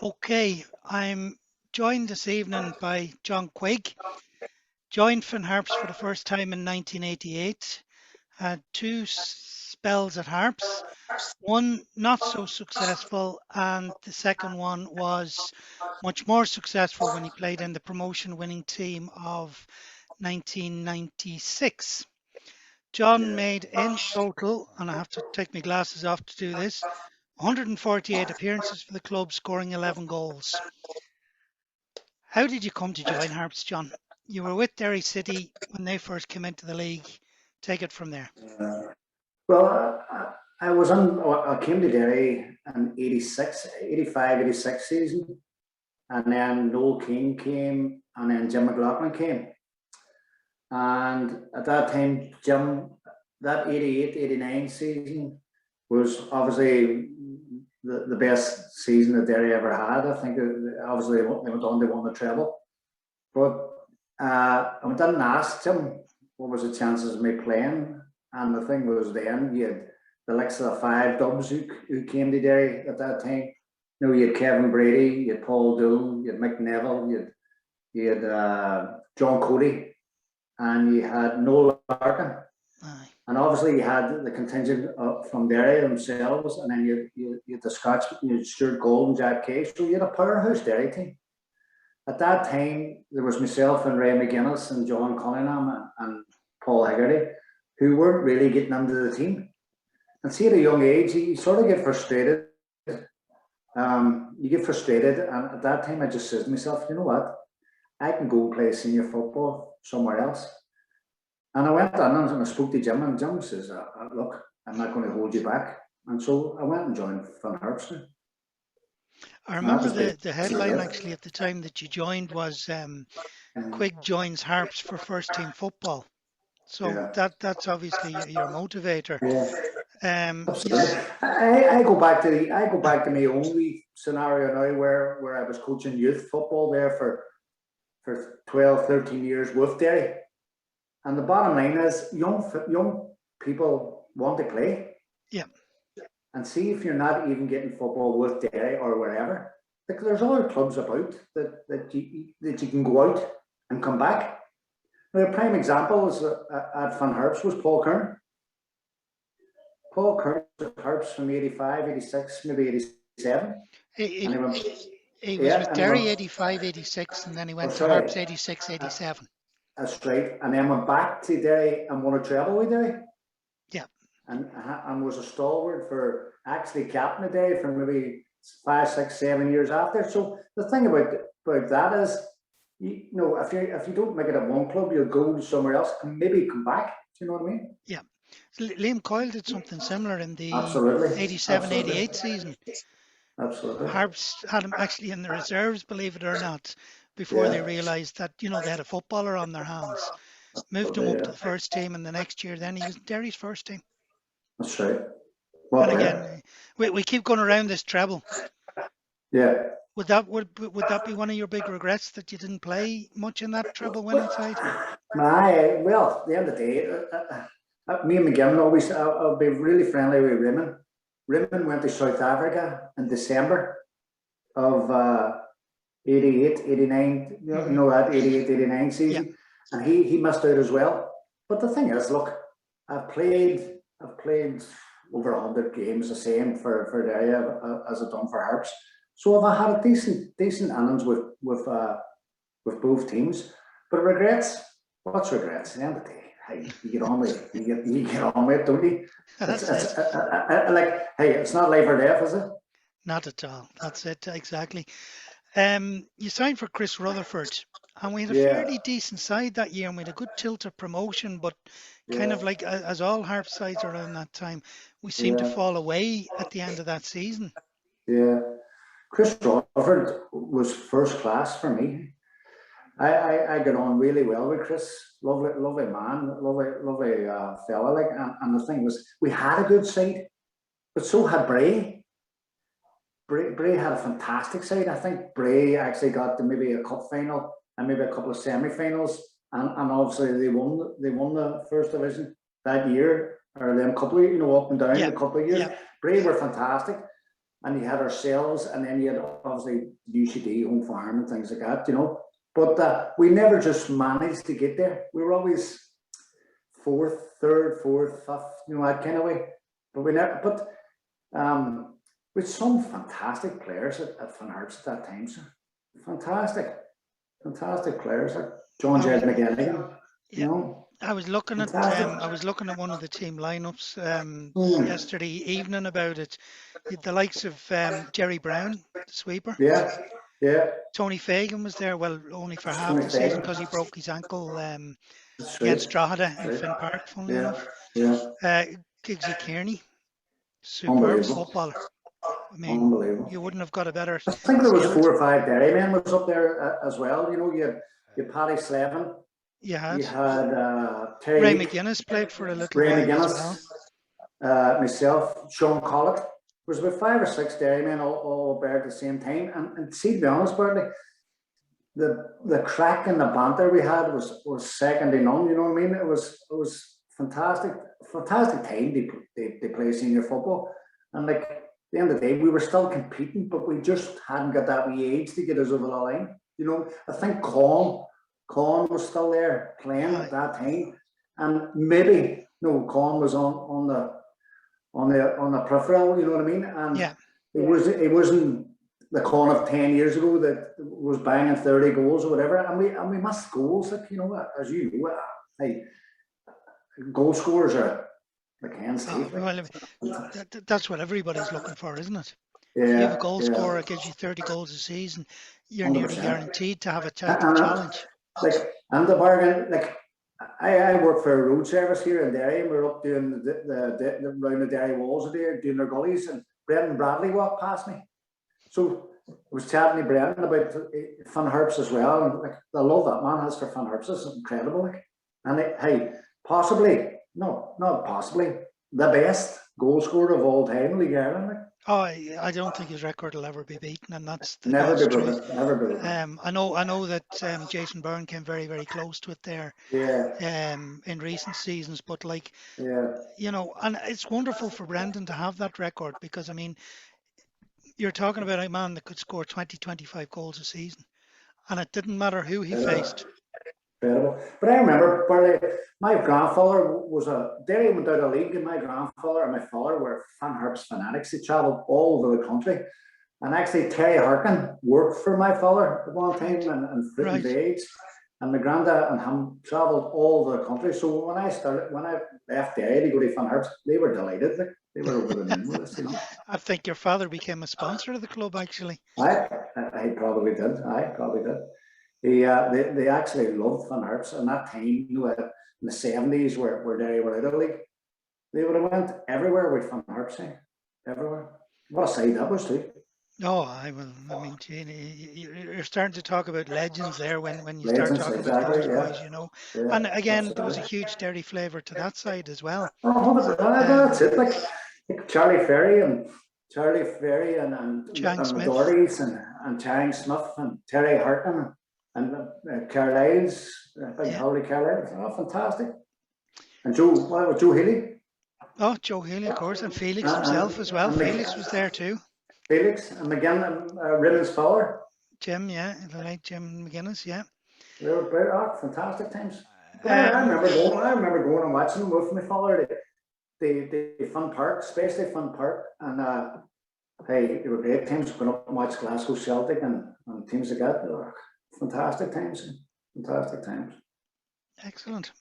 Okay, I'm joined this evening by John Quigg. Joined Finn Harps for the first time in 1988. Had two spells at Harps. One not so successful, and the second one was much more successful when he played in the promotion winning team of 1996. John made in total, and I have to take my glasses off to do this, 148 appearances for the club, scoring 11 goals. How did you come to join Harps, John? You were with Derry City when they first came into the league. Take it from there. Well, I came to Derry in 86 season, and then Noel Keane came, and then Jim McLaughlin came. And at that time, that 88-89 season was obviously the best season that Derry ever had. I think obviously they went on, they won the treble. But I didn't ask Jim what was the chances of me playing. And the thing was, then you had the likes of the five dubs who came to Derry at that time. You know, you had Kevin Brady, you had Paul Doon, you had Mick Neville, you had John Cody, and you had Noel Larkin. Aye. And obviously you had the contingent from Derry themselves, and then you had the Scots, you had Stuart Gold and Jack Cage. So you had a powerhouse Derry team. At that time, there was myself and Ray McGuinness and John Cunningham and Paul Haggerty, who weren't really getting into the team. And see, at a young age, you sort of get frustrated. You get frustrated, and at that time, I just said to myself, you know what? I can go play senior football somewhere else. And I went on and I spoke to Jim, and Jim says, look, I'm not going to hold you back. And so I went and joined Finn Harps. I remember the headline actually at the time that you joined was Quigg joins Harps for first team football. So that's obviously your motivator. Absolutely. I go back to my only scenario now where I was coaching youth football there for 12, 13 years with Derry. And the bottom line is young people want to play. Yeah. And see if you're not even getting football with Derry or wherever. Like, there's other clubs about that you can go out and come back. Now, a prime example is at Finn Harps was Paul Kern. Paul Kern was at Harps from 85, 86, maybe 87. He was with Derry 85, 86, and then he went to Harps 86, 87. That's right. And then went back to Derry and won a treble with Derry. Yeah. And was a stalwart for actually captain of Derry for maybe 5, 6, 7 years after. So the thing about that is, you know, if you don't make it at one club, you'll go somewhere else and maybe come back. Do you know what I mean? Yeah. Liam Coyle did something similar in the 87-88 season. Absolutely. Harps had him actually in the reserves, believe it or not, before they realised that, you know, they had a footballer on their hands. Moved him up to the first team, and the next year then he was Derry's first team. That's right. And again, we keep going around this treble. Yeah. Would that be one of your big regrets, that you didn't play much in that treble winning side? Well, at the end of the day, me and McGinn always, I'll be really friendly with Raymond. Raymond went to South Africa in December of 88, 89, you know that 88, 89 season, and he missed out as well. But the thing is, look, I've played over 100 games the same for Derry as I've done for Harps. So I've had a decent innings with both teams. But regrets, what's regrets? At the end of the day, hey, you get on with it. You get on with it, don't you? It's like, hey, it's not life or death, is it? Not at all. That's it, exactly. You signed for Chris Rutherford, and we had a fairly decent side that year, and we had a good tilt of promotion, but kind of like, as all Harp sides around that time, we seemed to fall away at the end of that season. Yeah. Chris Rutherford was first class for me. I got on really well with Chris. Lovely man, lovely fella. Like, and the thing was, we had a good side, but so had Bray. Bray had a fantastic side. I think Bray actually got to maybe a cup final and maybe a couple of semi-finals, and obviously they won the first division that year. or them couple of, up and down Yeah, a couple of years. yeah, Bray were fantastic. And you had ourselves, and then you had obviously UCD, Home Farm, and things like that. But we never just managed to get there. We were always fourth, third, fourth, fifth, that kind of way. But we never. But with some fantastic players at Finn Harps at that time, sir. Fantastic players like John Jed McGilligan. yeah. I was looking Fantastic. at one of the team lineups Mm. yesterday evening about it. The likes of Jerry Brown, the sweeper. Yeah. Tony Fagan was there, well, only for half Tony the season Fagan. because he broke his ankle That's against right. Drogheda in That's Finn right. Park, funnily Yeah. enough. Yeah. Giggsy Kearney, superb Unbelievable. footballer. I mean, Unbelievable. you wouldn't have got a better I think there was sailor. 4 or 5 Derrymen was up there as well. You had Paddy Slevin, You you had had Ray Terry Leake, McGuinness played for a little Ray while as well. McGuinness, myself, Sean Collett. There was about 5 or 6 Derrymen all there at the same time. And see, to be honest, Bartley, the crack and the banter we had was second to none. You know what I mean? It was fantastic time they play senior football, and like at the end of the day, we were still competing, but we just hadn't got that wee age to get us over the line. I think Con was still there playing at that time, and maybe Con was on the peripheral. You know what I mean? And Yeah. it wasn't the Con of 10 years ago that was banging 30 goals or whatever, and we missed goals. Like as you know, hey, goal scorers are like hands teeth. Well, that's what everybody's looking for, isn't it? If you have a Yeah, goal yeah, scorer that gives you 30 goals a season, you're nearly 100%. guaranteed to have a title And challenge. and the bargain, like I work for a road service here in Derry, and we're up doing the round the Derry walls there, doing their gullies, and Brendan Bradley walked past me. So I was chatting to Brendan about Finn Harps as well, and like the love that man has for Finn Harps is incredible. Like, and hey, possibly, no, not possibly, the best goal scorer of all time in League Ireland. Like. Oh, I don't think his record will ever be beaten, and that's the Never God's be truth. broken. Never be broken. I know that Jason Byrne came very, very close to it there Yeah. in recent seasons, but like, Yeah. and it's wonderful for Brendan to have that record because, I mean, you're talking about a man that could score 20, 25 goals a season, and it didn't matter who he faced. Incredible. But I remember, Bartley, my grandfather was Derry went out of league, and my grandfather and my father were Finn Harps fanatics. They travelled all over the country. And actually, Terry Harkin worked for my father at one time and Fruit and Veg. And my granddad and him travelled all over the country. So when I left Derry to go to Finn Harps, they were delighted. They were over the moon with us. I think your father became a sponsor of the club, actually. I probably did. They actually loved Finn Harps, and that time, in the 70s, where they were out of the league, they would have went everywhere with Finn Harps, everywhere. What a side that was too. No, I mean, you're starting to talk about legends there when you Legends, start talking exactly, about those boys, Yeah, And again, there was a absolutely. huge Derry flavour to that side as well. Oh, that's it. Like Charlie Ferry and Chang the Smith. Dohertys and Chang Smith and Terry Harton and Carlyle's, big Howley Carlyle. Oh, fantastic. And Joe Healy. Oh, Joe Healy, of course, and Felix himself as well. Felix was there too. Felix and McGinn and Ribbons Fowler. Jim, yeah, the late Jim McGuinness, yeah. They were fantastic times. I remember going and watching them with my father. The Fun Park, especially Fun Park, and hey, they were great times. Going up and watch Glasgow Celtic and teams like that. They were fantastic times. Excellent.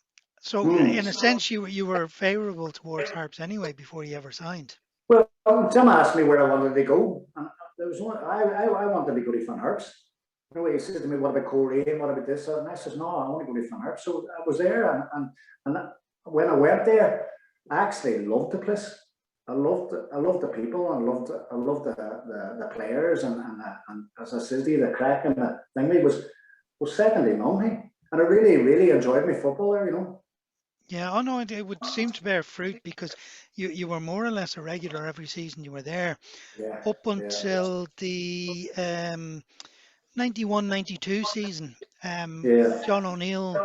So, in a sense, you were favourable towards Harps anyway before you ever signed. Well, Jim asked me where I wanted to go, and there was one. I wanted to go to Fun Harps. He said to me, "What about Korea? What about this?" And I said, "No, I want to go to Fun Harps." So I was there, and when I went there, I actually loved the place. I loved the people, and I loved the players, and as I said to you, the crack and the thing was second to none. And I really enjoyed my football there. Yeah, oh no, it would seem to bear fruit because you were more or less a regular every season you were there, up until the 91-92 season. John O'Neill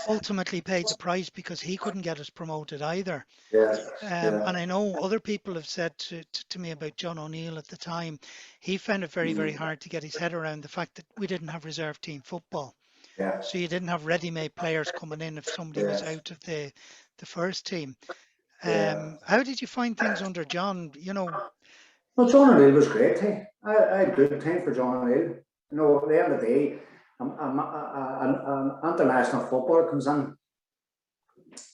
ultimately paid the price because he couldn't get us promoted either. yeah, yeah, And I know other people have said to me about John O'Neill at the time, he found it very, very mm, hard to get his head around the fact that we didn't have reserve team football. yeah, So you didn't have ready-made players coming in if somebody was yeah, out of the first team. yeah. How did you find things under John? Well, John O'Neill was great. Hey, I had a good time for John O'Neill. You know, at the end of the day, an international footballer comes in,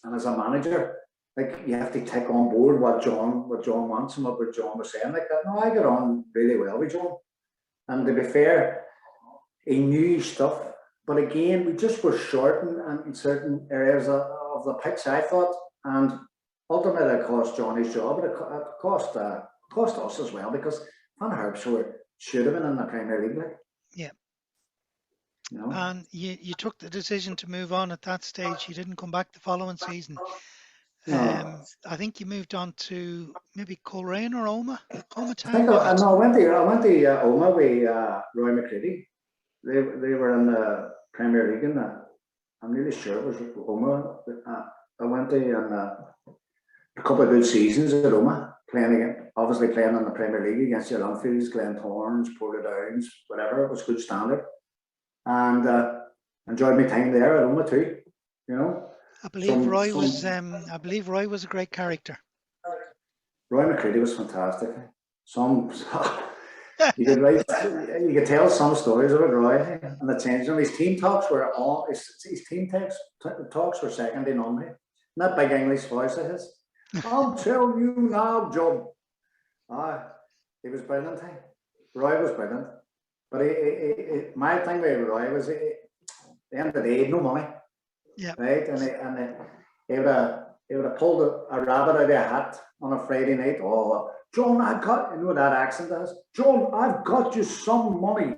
and as a manager, like you have to take on board what John wants and what John was saying. Like that. No, I got on really well with John. And to be fair, he knew his stuff. But again, we just were short in certain areas of the pitch, I thought. And ultimately, it cost John his job, but it cost us as well because Van Harps should have been in the Premier League. Like, Yeah. you know? And you took the decision to move on at that stage. You didn't come back the following season. No. I think you moved on to maybe Coleraine or Oma I think Town, maybe. no, I went to Oma with Roy McCready. They were in the Premier League, and I'm really sure it was Oma. I went to and a couple of good seasons at Oma, obviously playing in the Premier League against your Longfields, Glentorns, Portadowns, whatever. It was good standard, and enjoyed my time there at Oma too. You know, I believe Roy was a great character. Roy McCready was fantastic. Some you could tell some stories about Roy and the change. His team talks were all his team talks were second to none. Not big English voice of his. I'll tell you now, Joe. He was brilliant. Roy was brilliant. But my thing with Roy was at the end of the day, he had no money, Yeah. right? And he would have pulled a rabbit out of a hat on a Friday night. Oh, John, you know what that accent is? John, I've got you some money.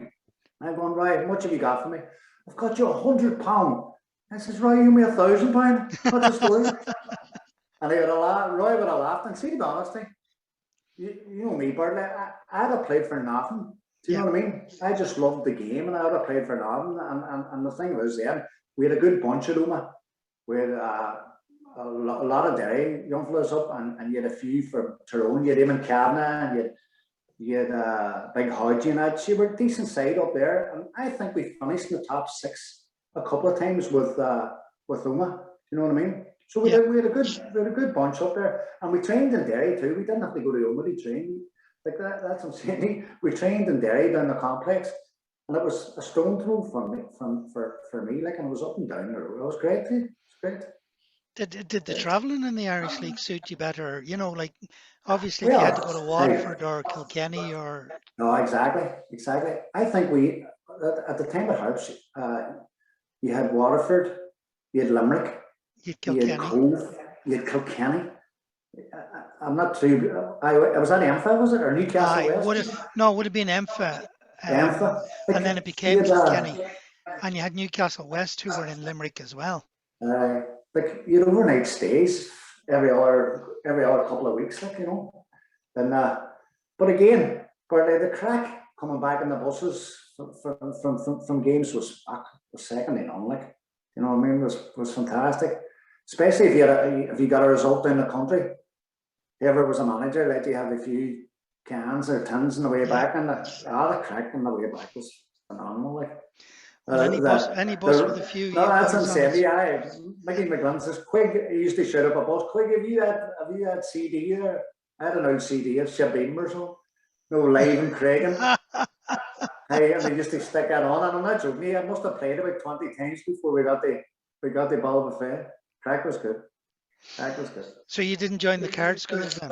I'm going, right, much have you got for me? I've got you £100. I says, Roy, you me £1,000. What's the story? And Roy would have laughed. And see, to be honest, you know me, Bartley, I'd have played for nothing. Do you know what I mean? I just loved the game and I would have played for nothing. And the thing was then, we had a good bunch at Oma. We had a lot of Derry young fellas up, and you had a few from Tyrone. You had Eamon Kavanagh, and you had Big Hodgie and that. So you were decent side up there. And I think we finished in the top six a couple of times with Oma. You know what I mean? So we had a good bunch up there, and we trained in Derry too. We didn't have to go to Oma to train. Like that's what I'm saying. We trained in Derry down the complex, and it was a stone throw for me. Like, and it was up and down the road. It was great. Too. It was great. Did the travelling in the Irish League suit you better? Like obviously if you had to go to Well, Waterford or Kilkenny or no, exactly. I think we at the time at Harps, you had Waterford, you had Limerick, you'd you had Kilkenny. Cove, you had Kilkenny. I'm not too. I was that Empha, was it, or Newcastle It would West? have no, it would have been Empha, Empha. and then Like it you became had Kilkenny, and you had Newcastle West who were in Limerick as well. like you had overnight stays every other couple of weeks, like And but again, for the crack coming back in the buses from games was second to none. Like you know what I mean, was fantastic. Especially if you got a result down the country. Whoever was a manager let you have a few cans or tins on the way back, and the crack on the way back was phenomenal. Like Well, any bus with a few no, you that's boys on it. insanity. Mickey McGlynn says, Quigg, he used to shout up a bus, Quigg, have you had CD there? I had an old CD of Shabim or something. No, live and Craigan. Hey, and they used to stick that on, and I'm not joking. I must have played about 20 times before we got the ball of fame. Crack was good. So you didn't join the card schools then?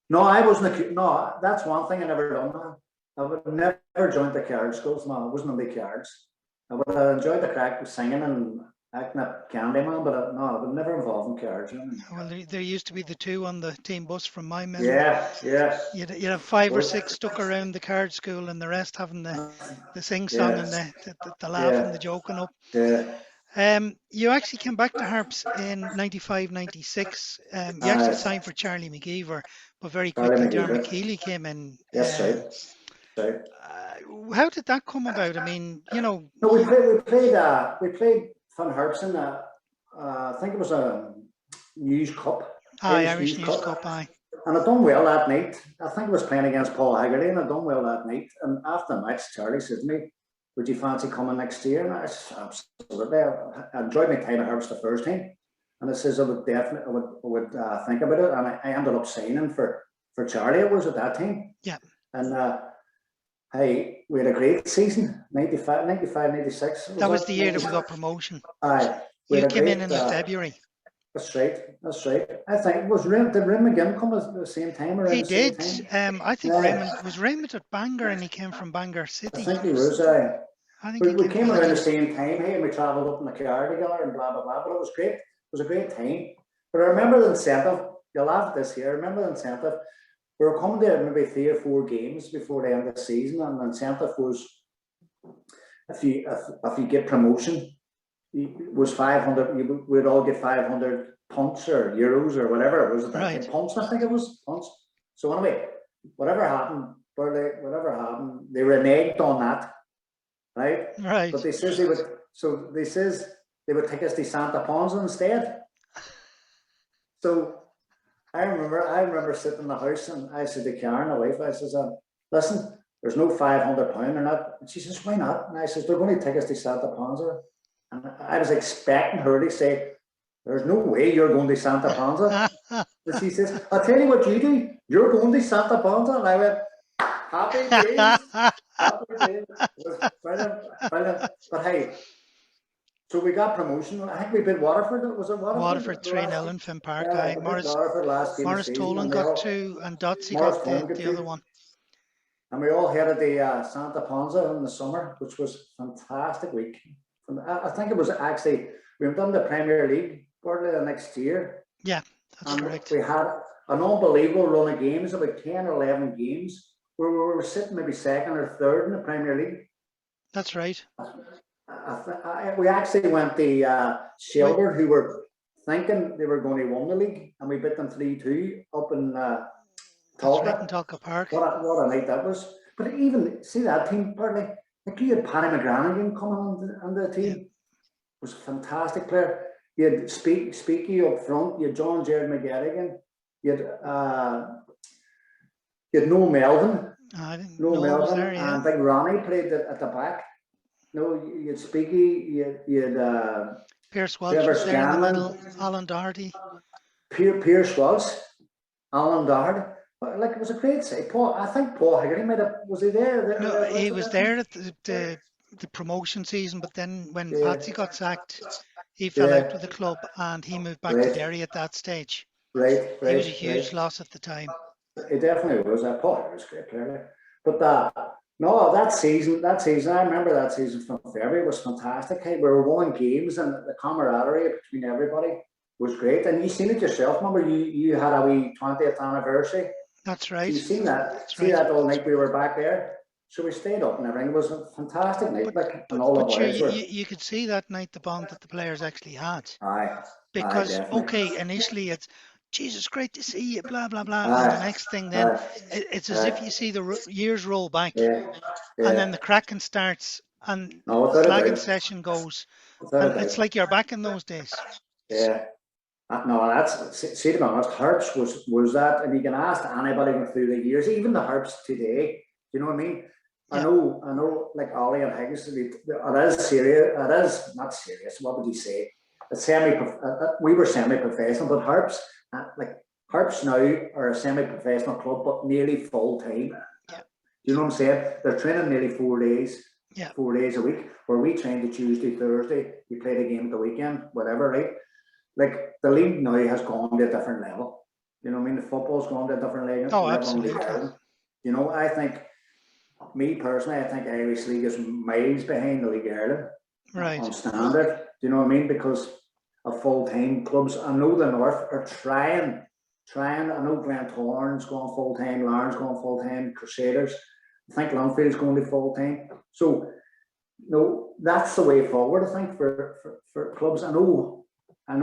No, I wasn't. No, that's one thing I never done. I would never joined the card schools. No, I wasn't on the cards. I would have enjoyed the crack with singing and acting up Candyman, but no, I would never involve in cards. Well, there used to be the two on the team bus from my memory. Yeah. You'd have 5 or 6 stuck around the card school, and the rest having the sing song and the laugh and the joking up. You actually came back to Harps in 95, 96. You actually signed for Charlie McGeever, but very quickly Dermot Keely came in. Yes, right. Right. How did that come about? I mean, you know, No, we played Fun Harps in I think it was a News Cup, Irish Irish News News Cup, Cup, aye. and I done well that night. I think I was playing against Paul Haggerty, and I done well that night. And after the match, Charlie said to me, "Would you fancy coming next year?" And I said, "Absolutely." I enjoyed my time at Harps the first time, and I says I would definitely, I would think about it. And I ended up signing for Charlie. It was at that time, Yeah. and hey, we had a great season, 95, 96. That was the year that we 96? got promotion. Aye, we You had a came in great. the February. That's right. That's right. I think did Rim McGinn come at the same time, around He the same did. time? I think Yeah, Raymond at Bangor, and he came from Bangor I City. think he was. I think he We came from came that around the end. same time, hey, and we travelled up in the car together and blah blah blah. But it was great. It was a great time. But I remember the incentive. You'll laugh at this here. I remember the incentive. We were coming to maybe 3 or 4 games before the end of the season, and the incentive was if you get promotion, was 500. We'd all get 500 punts or euros or whatever it was at that time. Right. Punts, I think it was punts. So anyway, whatever happened, whatever happened, they reneged on that, right? Right. But they says they would. So they says they would take us to Santa Ponsa instead. So I remember sitting in the house and I said to Karen, my wife, I says, listen, there's no £500 or not. And she says, why not? And I says, they're going to take us to Santa Ponsa. And I was expecting her to say, there's no way you're going to Santa Ponsa. But she says, I'll tell you what you do. You're going to Santa Ponsa. And I went, happy days. Happy days. It was brilliant, brilliant. But hey, so we got promotion. I think we beat Waterford. Was it Waterford? Waterford 3-0 in Finn Park. Yeah, we beat Waterford last game of the Morris season. Tolan got 2, and Dotsy Morris got Tolan got the 2. other one. And we all headed the Santa Ponsa in the summer, which was a fantastic week. I think it was actually, we went on the Premier League for the next year. Yeah, that's correct. We had an unbelievable run of games, about 10 or 11 games, where we were sitting maybe second or third in the Premier League. That's right. We actually went to Shelburne, who were thinking they were going to win the league, and we beat them 3-2 up in That's right, in Talca Park. What a night that was. But even, see that team, Bartley, like you had Paddy McGranagan coming on the team. Yeah. Was a fantastic player. You had Speaky up front, you had John Jared McGettigan, you had Noel Melvin. Noel Melvin there, yeah. And Big Ronnie played at the back. No, you had Speaky, you had Pierce Welch was there in the middle, Alan Doherty. Pierce Welch, Alan Doherty. Like it was a great save. I think Paul Haggerty was he there? No, he was there at the promotion season, but then when Patsy got sacked, he fell out with the club and he moved back to Derry at that stage. Right. He was a huge loss at the time. It definitely was. Paul Haggerty was a great player. But no, that season, I remember that season from February. It was fantastic. Hey, we were winning games and the camaraderie between everybody was great. And you seen it yourself. Remember, you had a wee 20th anniversary. That's right. You seen that? That's see that all night we were back there. So we stayed up and everything. It was a fantastic night. You could see that night the bond that the players actually had. Aye. Because initially it's Jesus, great to see you, blah blah blah, and the next thing then it's as if you see the years roll back, and then the cracking starts and the slagging session goes, and it's like you're back in those days. Yeah. No, that's, see, to be honest, Harps was that, and you can ask anybody going through the years, even the Harps today, you know what I mean? Yeah. I know, like Ollie and Higgins, it is serious, it is not serious, what would you say? We were semi-professional, but Harps, Harps now are a semi-professional club, but nearly full-time. Yeah. You know what I'm saying? They're training nearly 4 days. Yeah. 4 days a week, where we train to Tuesday, Thursday, we play the game at the weekend, whatever, right? Like the league now has gone to a different level. You know what I mean? The football's gone to a different level. Oh, absolutely. You know, I think, me personally, I think Irish League is miles behind the League Ireland. Right. On standard. Do you know what I mean? Because of full-time clubs. I know the North are trying. I know Glentoran's going full-time, Larne's going full-time, Crusaders. I think Longfield's going to full-time. So, no, that's the way forward, I think, for clubs. I know in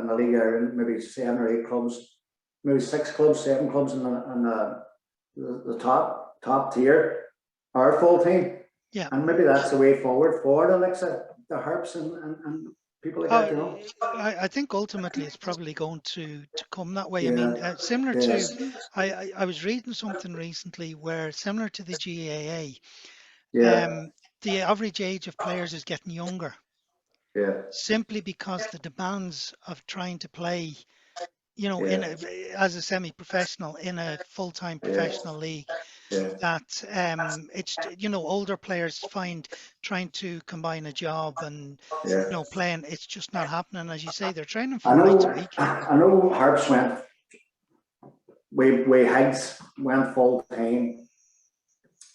the league are maybe 7 or 8 clubs, maybe 6 clubs, 7 clubs in the top. top tier, our full team. Yeah. And maybe that's the way forward for the likes of the Harps and people like that, you know. I think ultimately it's probably going to come that way. I Yeah, mean, similar to, yes, I was reading something recently where similar to the GAA, yeah, the average age of players is getting younger yeah, simply because the demands of trying to play, yeah, as a semi-professional in a full-time yeah, professional league, yeah, that it's older players find trying to combine a job and yeah. playing, it's just not happening. As you say, they're training I 4 nights a know, week. I know Harps went way Higgs went full time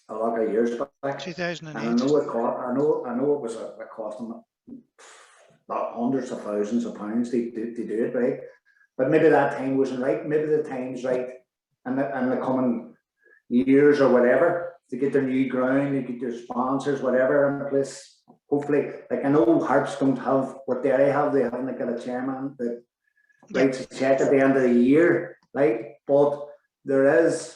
a lot of years back, and I 2008. know it cost, I know it was a cost them not hundreds of thousands of pounds to do it, right? But maybe that time wasn't right. Maybe the time's right, and the coming years or whatever to get their new ground, to get their sponsors, whatever in place. Hopefully, like I know Harps don't have what they have. They haven't got a chairman that Yep. writes a check at the end of the year, right? But there is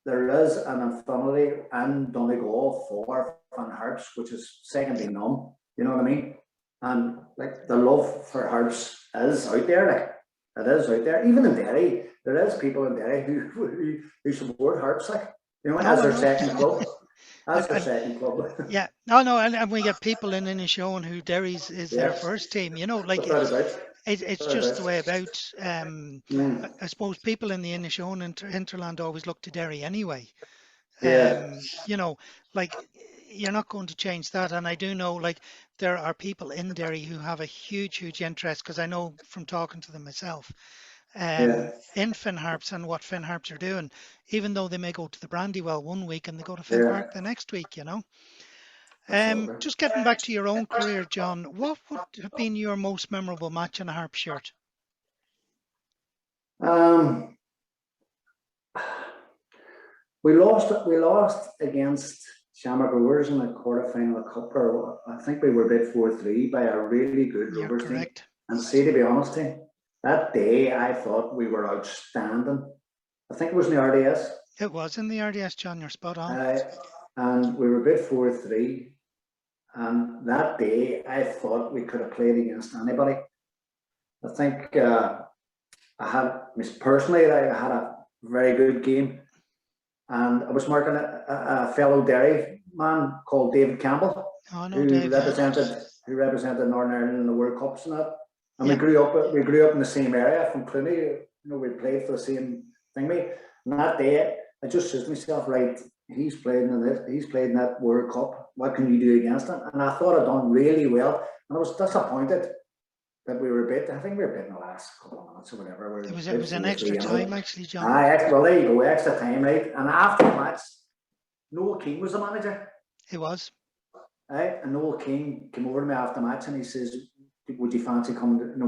an infinity in Donegal for Fan Harps, which is second to Yep. none. You know what I mean? And like the love for Harps is out there, like it is out there. Even in Derry, there is people in Derry who support Harps, like No, as I their know. second club, as their And second club. yeah, no, and we get people in Inishowen who Derry's is their Yeah, first team. Like without a doubt, it's without a just the doubt. way about. Mm, I suppose people in the Inishowen hinterland always look to Derry anyway. yeah, You know, like you're not going to change that. And I do know, like, there are people in Derry who have a huge interest because I know from talking to them myself, yeah, in Finn Harps and what Finn Harps are doing, even though they may go to the Brandywell one week and they go to Finn yeah, Park the next week. absolutely. Just getting back to your own career, John, what would have been your most memorable match in a Harp shirt? Um, we lost against Shamrock Rovers in the quarter-final of Cup, or I think we were beat 4-3 by a really good You're Rovers team. correct. And see, to be honest, that day I thought we were outstanding. I think it was in the RDS, It was in the RDS, John. You're spot on. and we were beat 4-3. And that day I thought we could have played against anybody. I think personally, I had a very good game. And I was marking a fellow Derry man called David Campbell, Oh no, who Dave. Yeah. represented Northern Ireland in the World Cups and that. And we Yeah. grew up in the same area from Clooney. We played for the same thing. And that day, I just said to myself, right, he's played in that World Cup. What can you do against him? And I thought I'd done really well. And I was disappointed that we were beat. I think we were beat in the last couple of minutes or whatever. We It were was it beat was an 4-3, extra you know. time actually, John. Well, there you go, extra time, right? And after the match, Noel King was the manager, It was. right? And Noel King came over to me after the match and he says, would you fancy coming down the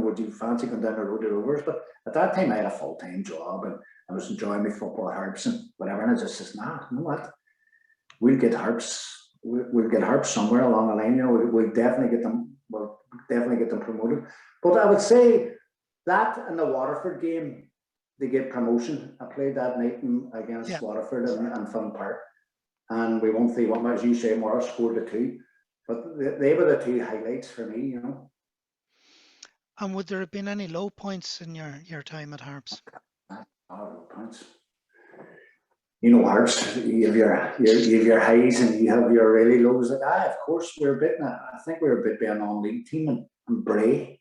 road to Rovers? But at that time I had a full-time job and I was enjoying my football at Harps and whatever. And I just says, nah, you know what? We'll get Harps. We'll get Harps somewhere along the line. We'll definitely get them. We'll definitely get them promoted. But I would say that in the Waterford game, they get promotion. I played that night against Yeah. Waterford and Fun Park. And we won 3-1, as you say, Morris scored the two. But they were the two highlights for me, And would there have been any low points in your time at Harps? Oh, points. Harps, you have your highs and you have your really lows. Of course, we were beaten. I think we were beat by a non-league team in Bray.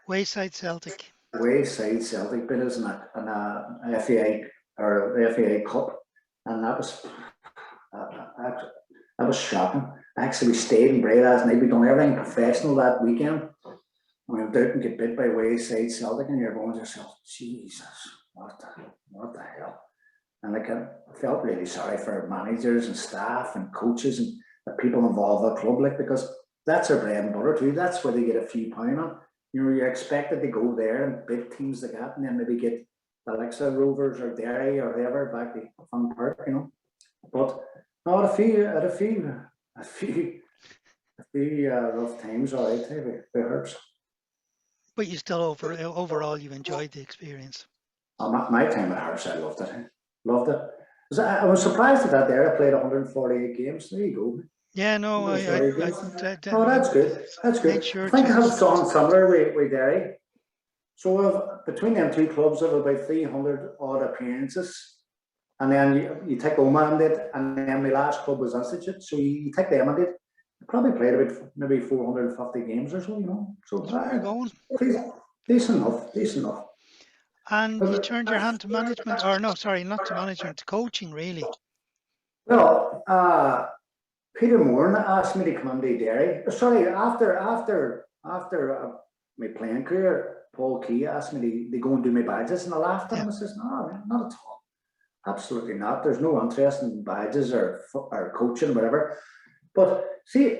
Wayside Celtic. Wayside Celtic beat us in an FAI or the FAI Cup, and that was shocking. Actually, we stayed in Bray last night. We done everything professional that weekend. We went out and get bit by Wayside Celtic, and you're going to yourself, Jesus, what the hell? And I felt really sorry for managers and staff and coaches and the people involved in the club, because that's their bread and butter too. That's where they get a few pound on. You're expected to go there and beat teams like that, and then maybe get the likes of Rovers or Derry or whoever back to Fun Park, But no, a few rough times, all right, it hurts. But you still overall you enjoyed the experience. My time at Harps, I loved it. Loved it. Because I was surprised at that there. I played 148 games. There you go. Yeah, no, I 148 games. Oh, made, that's good. That's made good. sure I think I to. have something similar with Derry. So between them two clubs, I have about 300 odd appearances. And then you take Oma and did, and then my last club was Institute. So you take them and did. I probably played about maybe 450 games or so, you know. So You're going. decent enough, decent enough. And you But, turned your hand to management, or no, sorry, not to management, to coaching, really. well, Peter Moore asked me to come into Derry. Sorry, after my playing career, Paul Key asked me to go and do my badges, and I laughed at him. I says, "No, not at all. Absolutely not. There's no interest in badges or coaching or whatever." But see,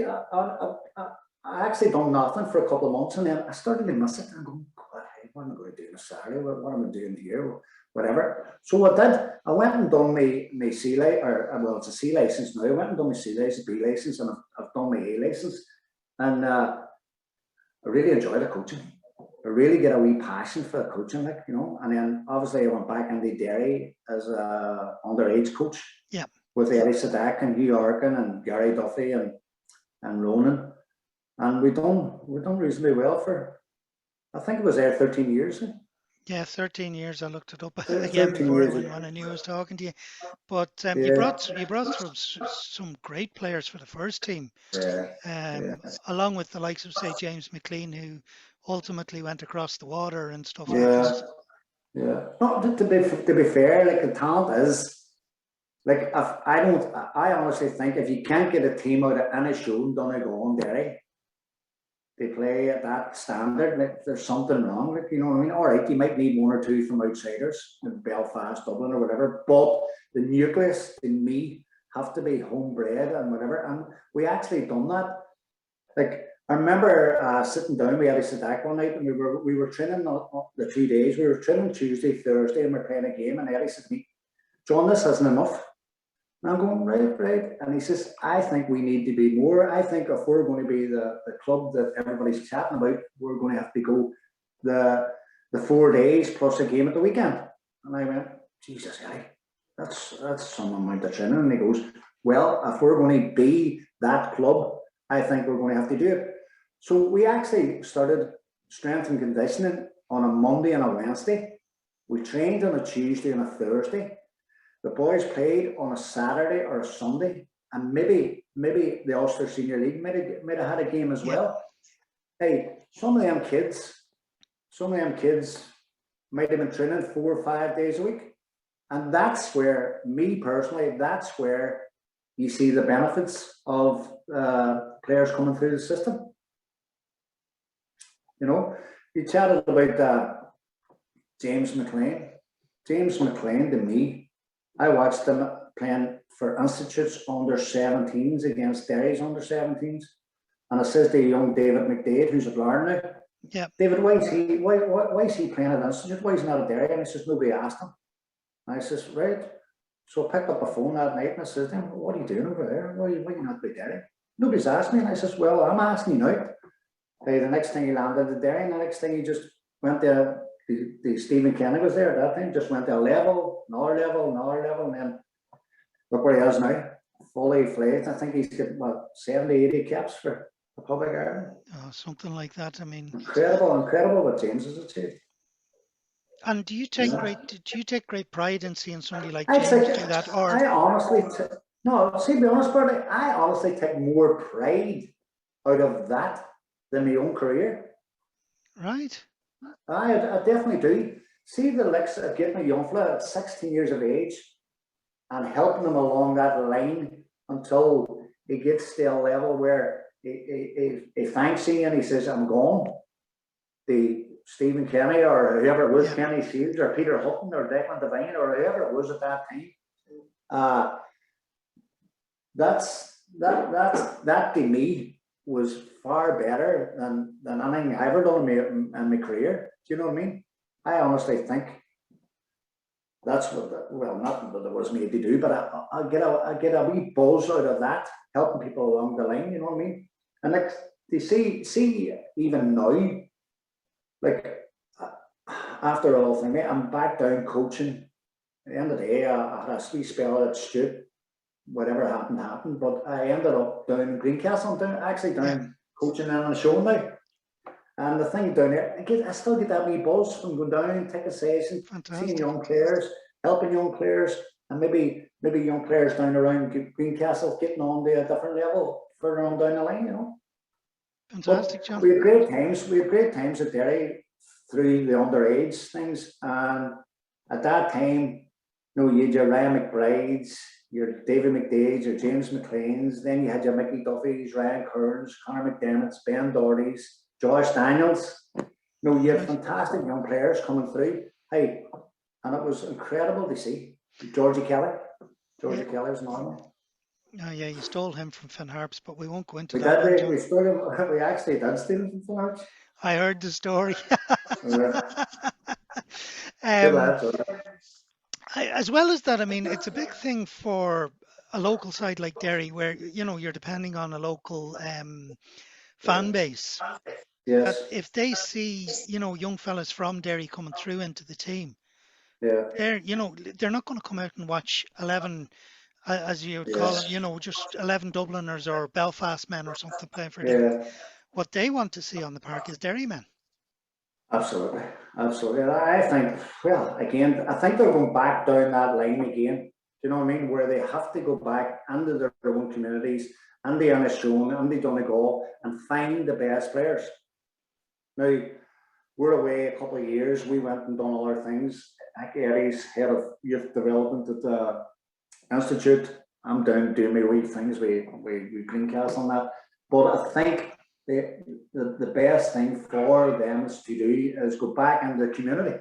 I actually done nothing for a couple of months, and then I started to miss it. And I'm going, God, what am I going to do on a Saturday? What am I doing here? Whatever. So what I did, I went and done my C license, well, it's a C license now. I went and done my C license, B license, and I've done my A license, and I really enjoy the coaching. I really get a wee passion for the coaching, like, you know. And then obviously I went back into Derry as a underage coach. Yeah. With Eddie Sadak and Hugh Arkin and Gary Duffy and Ronan, and we done reasonably well for, I think it was there 13 years. Yeah, 13 years. I looked it up again 13 before years. when I knew I was talking to you. But you Yeah, brought through some great players for the first team, yeah. along with the likes of, say, James McLean, who ultimately went across the water and stuff like Yeah, that. yeah. No, to be fair, like the talent is, like, if I honestly think if you can't get a team out of any show in Donegal and Derry, they play at that standard, like there's something wrong. Like, you know what I mean? All right, you might need one or two from outsiders, Belfast, Dublin, or whatever, but the nucleus in me have to be homebred and whatever. And we actually done that. Like, I remember sitting down with Eddie Sadak one night, and we were training the 2 days. We were training Tuesday, Thursday, and we're playing a game. And Eddie said to me, "John, this isn't enough." And I'm going, right. And he says, "I think we need to be more. I think if we're going to be the club that everybody's chatting about, we're going to have to go the 4 days plus a game at the weekend." And I went, "Jesus, Eddie, that's some amount of training." And he goes, "Well, if we're going to be that club, I think we're going to have to do it." So we actually started strength and conditioning on a Monday and a Wednesday. We trained on a Tuesday and a Thursday. The boys played on a Saturday or a Sunday, and maybe the Ulster Senior League might have had a game as well. Hey, some of them kids might have been training 4 or 5 days a week. And that's where, me personally, that's where you see the benefits of players coming through the system. You know, you chatted about James McLean. James McLean, to me, I watched him playing for Institute's under-17s against Derry's under-17s. And I says to young David McDade, who's at Larne now, Yeah. "David, why is he playing at Institute? Why is he not at Derry?" And he says, "Nobody asked him." And I says, "Right." So I picked up a phone that night and I says to him, "What are you doing over there? Why are you not by Derry?" "Nobody's asked me." And I says, "Well, I'm asking you now." The next thing he landed at Derry, and the next thing he just went to the Stephen Kenny was there at that time, just went to a level, another level, and then look where he is now, fully fledged. I think he's got what, 70, 80 caps for Republic of Ireland. Something like that. I mean, incredible what James has achieved. And do you take great pride in seeing somebody like James do that? Or I honestly, be honest, Bertie, I honestly take more pride out of that than my own career. Right. I definitely do. See the licks of getting a young fella at 16 years of age and helping him along that line until he gets to a level where he thanks you and he says, "I'm gone." The Stephen Kenny or whoever it was, Kenny Shields or Peter Hutton or Declan Devine or whoever it was at that time. That to me was far better than anything I ever done in my career. Do you know what I mean? I honestly think that's what, not that it was made to do, but I get a wee buzz out of that, helping people along the line. You know what I mean? And like they see even now, like after all thing, I'm back down coaching the end of the day, I had a wee spell at Stewart. Whatever happened. But I ended up down in Greencastle, down coaching and a show now. And the thing down there, I still get that wee buzz from going down, take a session, seeing young players, helping young players, and maybe young players down around Greencastle getting on to a different level further on down the line, you know. Fantastic, John. We had great times. We had great times at Derry through the underage things, and at that time, you know, you had your Ryan McBrides, your David McDade's, your James McLean's, then you had your Mickey Duffy's, Ryan Kearns, Conor McDermott's, Ben Doherty's, Josh Daniels. You know, you had fantastic young players coming through. Hey, and it was incredible to see. Georgie Kelly. Georgie Kelly was normal. Oh, yeah, you stole him from Finn Harps, but we won't go into We that. did, we actually did steal him from Finn Harps. I heard the story. As well as that, I mean, it's a big thing for a local side like Derry, where you know you're depending on a local fan base. Yes. That if they see, you know, young fellas from Derry coming through into the team, yeah, they're not going to come out and watch 11, as you would call them, you know, just 11 Dubliners or Belfast men or something playing for Derry. What they want to see on the park is Derry men. Absolutely. I think, well, again, I think they're going back down that line again. Do you know what I mean? Where they have to go back into their own communities, and the Inishowen, and the Donegal, and find the best players. Now, we're away a couple of years. We went and done all our things. Eddie's head of youth development at the Institute. I'm down doing my wee things with Greencastle and that. But I think the best thing for them is to do is go back into the community,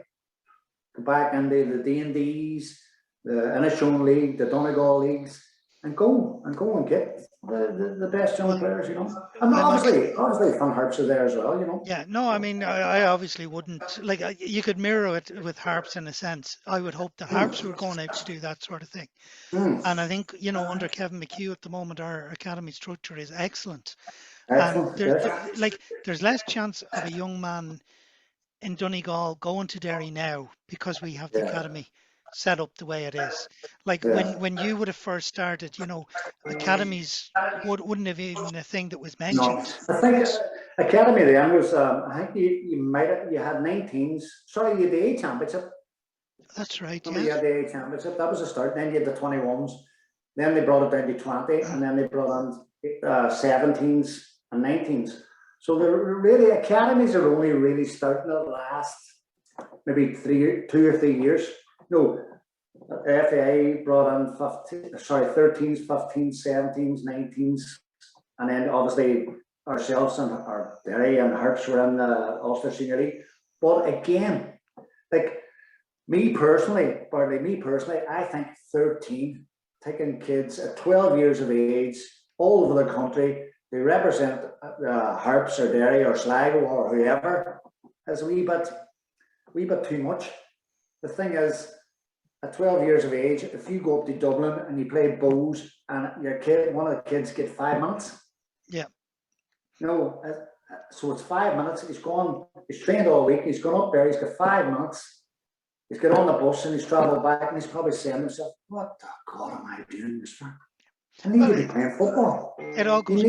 go back into the D&Ds, the Inishowen League, the Donegal leagues, and go and get the best young players, you know. And obviously Finn Harps are there as well, you know. Yeah, no, I mean, I obviously wouldn't, like, you could mirror it with Harps in a sense. I would hope that Harps were going out to do that sort of thing. And I think, you know, under Kevin McHugh at the moment, our academy structure is excellent. And there's less chance of a young man in Donegal going to Derry now because we have the academy set up the way it is. Like when you would have first started, you know, academies wouldn't have even a thing that was mentioned. No, I think academy then was I think you had 19s. Sorry, you had the A championship. That's right. Yeah. You had the A championship. That was the start. Then you had the 21s. Then they brought it down to 20, and then they brought on 17s and 19s. So the really academies are only really starting to last maybe 2 or 3 years. No, the FAI brought on 13s, 15s, 17s, 19s, and then obviously ourselves and our Derry and Harps were in the Ulster Senior League. But again, like me personally, I think 13, taking kids at 12 years of age all over the country, they represent Harps or Derry or Sligo or whoever, is a wee bit too much. The thing is, at 12 years of age, if you go up to Dublin and you play Bows and one of the kids get 5 minutes. Yeah. No, so it's 5 minutes. He's trained all week. He's gone up there. He's got 5 minutes. He's got on the bus and he's travelled back and he's probably saying to himself, "What the God am I doing this for? I need to be playing football." It all goes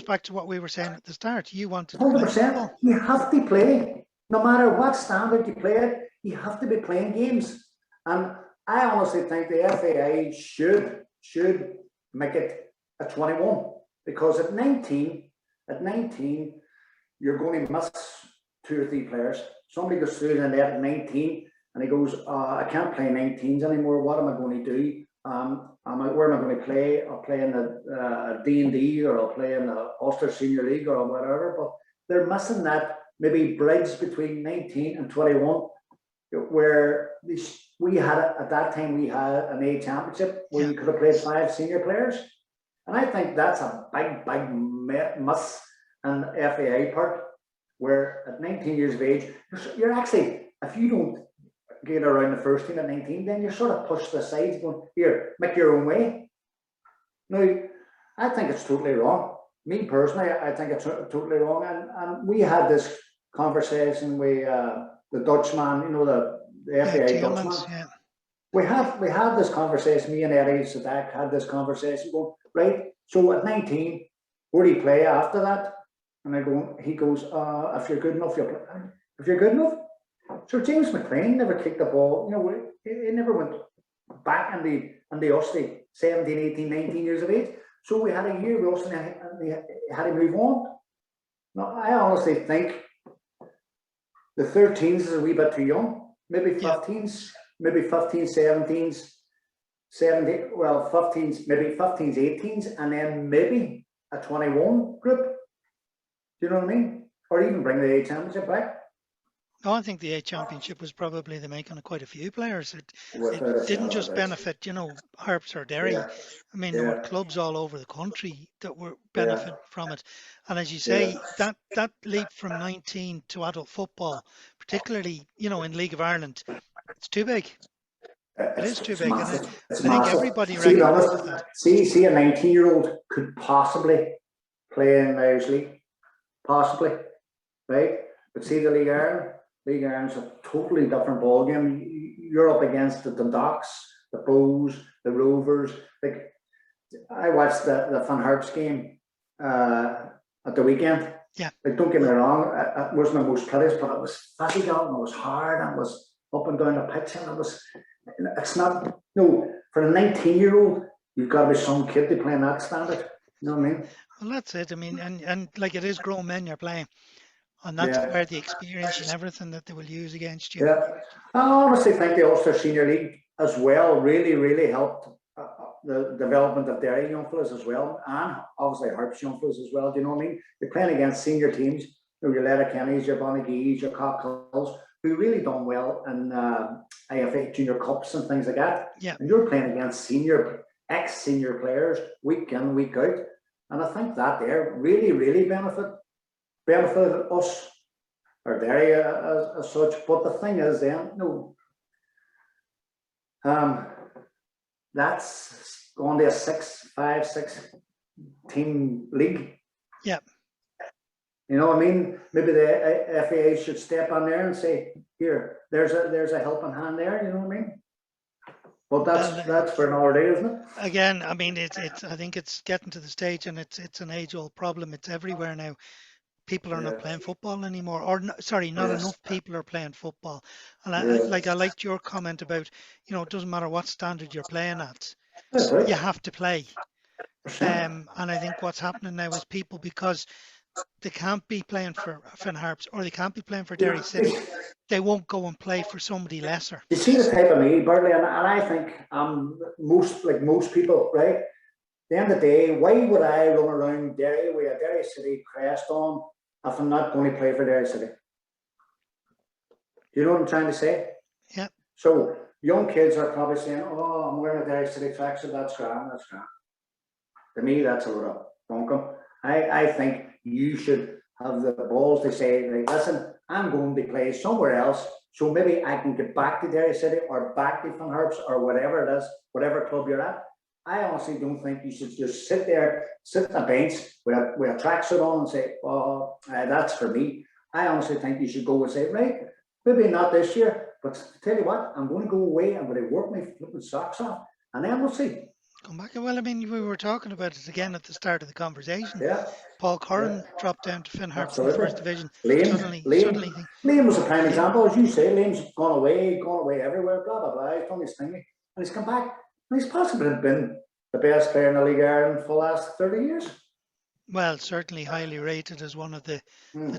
back to what we were saying at the start. You wanted to play 100%. football. You have to play. No matter what standard you play it, you have to be playing games. And I honestly think the FAI should make it a 21, because at 19, you're going to miss 2 or 3 players. Somebody goes through the net at 19 and he goes, "I can't play 19s anymore. What am I going to do? Where am I going to play? I'll play in the D&D, or I'll play in the Ulster Senior League or whatever." But they're missing that maybe bridge between 19 and 21, where we had at that time we had an A championship where you could have played 5 senior players, and I think that's a big miss on FAI part, where at 19 years of age, you're actually, if you don't get around the first team at 19, then you're sort of pushed to the sides going, "Here, make your own way." Now, I think it's totally wrong. Me personally, I think it's totally wrong. And we had this conversation with the Dutchman, you know, the Yeah, FAI Tielmans, Dutchman. yeah. We had this conversation, me and Eddie Sadak had this conversation going, right, so at 19, where do you play after that? And he goes, if you're good enough, you'll play. If you're good enough? So James McLean never kicked the ball, he never went back in the Usty, 17, 18, 19 years of age. So we had a year with us and he had to move on. Now, I honestly think the 13s is a wee bit too young, maybe 15s, maybe 15s, 17s, 15s, maybe 15s, 18s, and then maybe a 21 group. Do you know what I mean? Or even bring the A championship back. Oh, I think the A Championship was probably the making of quite a few players. It Without a didn't shadow of just a doubt. benefit, Harps or Derry. Yeah, I mean, there were yeah, clubs all over the country that were yeah, benefit from it. And as you yeah. say, that leap from 19 to adult football, particularly, in League of Ireland, it's too big. It is too It's big, and massive. It's I think massive. everybody See, to be honest, recognises that. see, a 19-year-old could possibly play in Irish League, possibly, right? But see, the League Ireland's a totally different ballgame. You're up against the Dundalks, the Bows, the Rovers. Like, I watched the Van Harps game at the weekend. Yeah. Like, don't get me wrong, it wasn't the most prettiest, but it was physical and it was hard and it was up and down the pitch and it's not, no, for a 19-year-old, you've got to be some kid to play in that standard. You know what I mean? Well, that's it. I mean, and like it is grown men you're playing, and that's Yeah. where the experience and everything that they will use against you. Yeah. I honestly think the Ulster Senior League as well really helped the development of Derry young fellas as well, and obviously Harps young fellas as well. Do you know what I mean? You're playing against senior teams, your Letterkennys, your Bonnegees, your Cockhills, who really done well in IFA Junior Cups and things like that. Yeah. And you're playing against ex-senior players week in, week out. And I think that there really benefited us or Derry as such. But the thing is then, that's going to a 6 team league. Yeah. You know what I mean? Maybe the FAA should step on there and say, here, there's a helping hand there, you know what I mean? But that's for another day, isn't it? Again, I mean, it's I think it's getting to the stage, and it's an age-old problem. It's everywhere now. People are not playing football anymore, or sorry, not enough people are playing football. And I liked your comment about, it doesn't matter what standard you're playing at, you have to play. And I think what's happening now is people, because they can't be playing for Finn Harps or they can't be playing for Derry City, they won't go and play for somebody lesser. You see the type of me, Bartley, and I think most people, right? At the end of the day, why would I run around Derry with a Derry City crest on if I'm not going to play for Derry City? You know what I'm trying to say? Yeah. So young kids are probably saying, "Oh, I'm wearing a Derry City tracksuit. That's grand. That's grand." To me, that's a lot of bunkum. I think you should have the balls to say, like, listen, I'm going to play somewhere else, so maybe I can get back to Derry City or back to Van Harps or whatever it is, whatever club you're at. I honestly don't think you should just sit on a bench with a tracksuit on and say, "Oh, that's for me." I honestly think you should go and say, right, maybe not this year, but tell you what, I'm going to go away, I'm going to work my flipping socks off, and then we'll see. Come back. Well, I mean, we were talking about it again at the start of the conversation. Yeah. Paul Curran dropped down to Finn Harps in the Absolutely. first division. Liam was a prime example, as you say. Liam's gone away everywhere, blah, blah, blah. He's done his thing, and he's come back, and he's possibly been the best player in the League of Ireland for the last 30 years. Well, certainly highly rated as one of the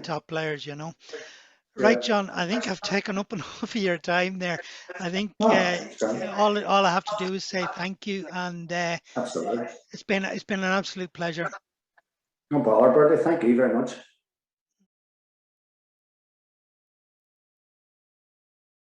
top players, Right, John, I think I've taken up enough of your time there. I think all I have to do is say thank you, and absolutely, it's been an absolute pleasure. No bother, Bertie. Thank you very much.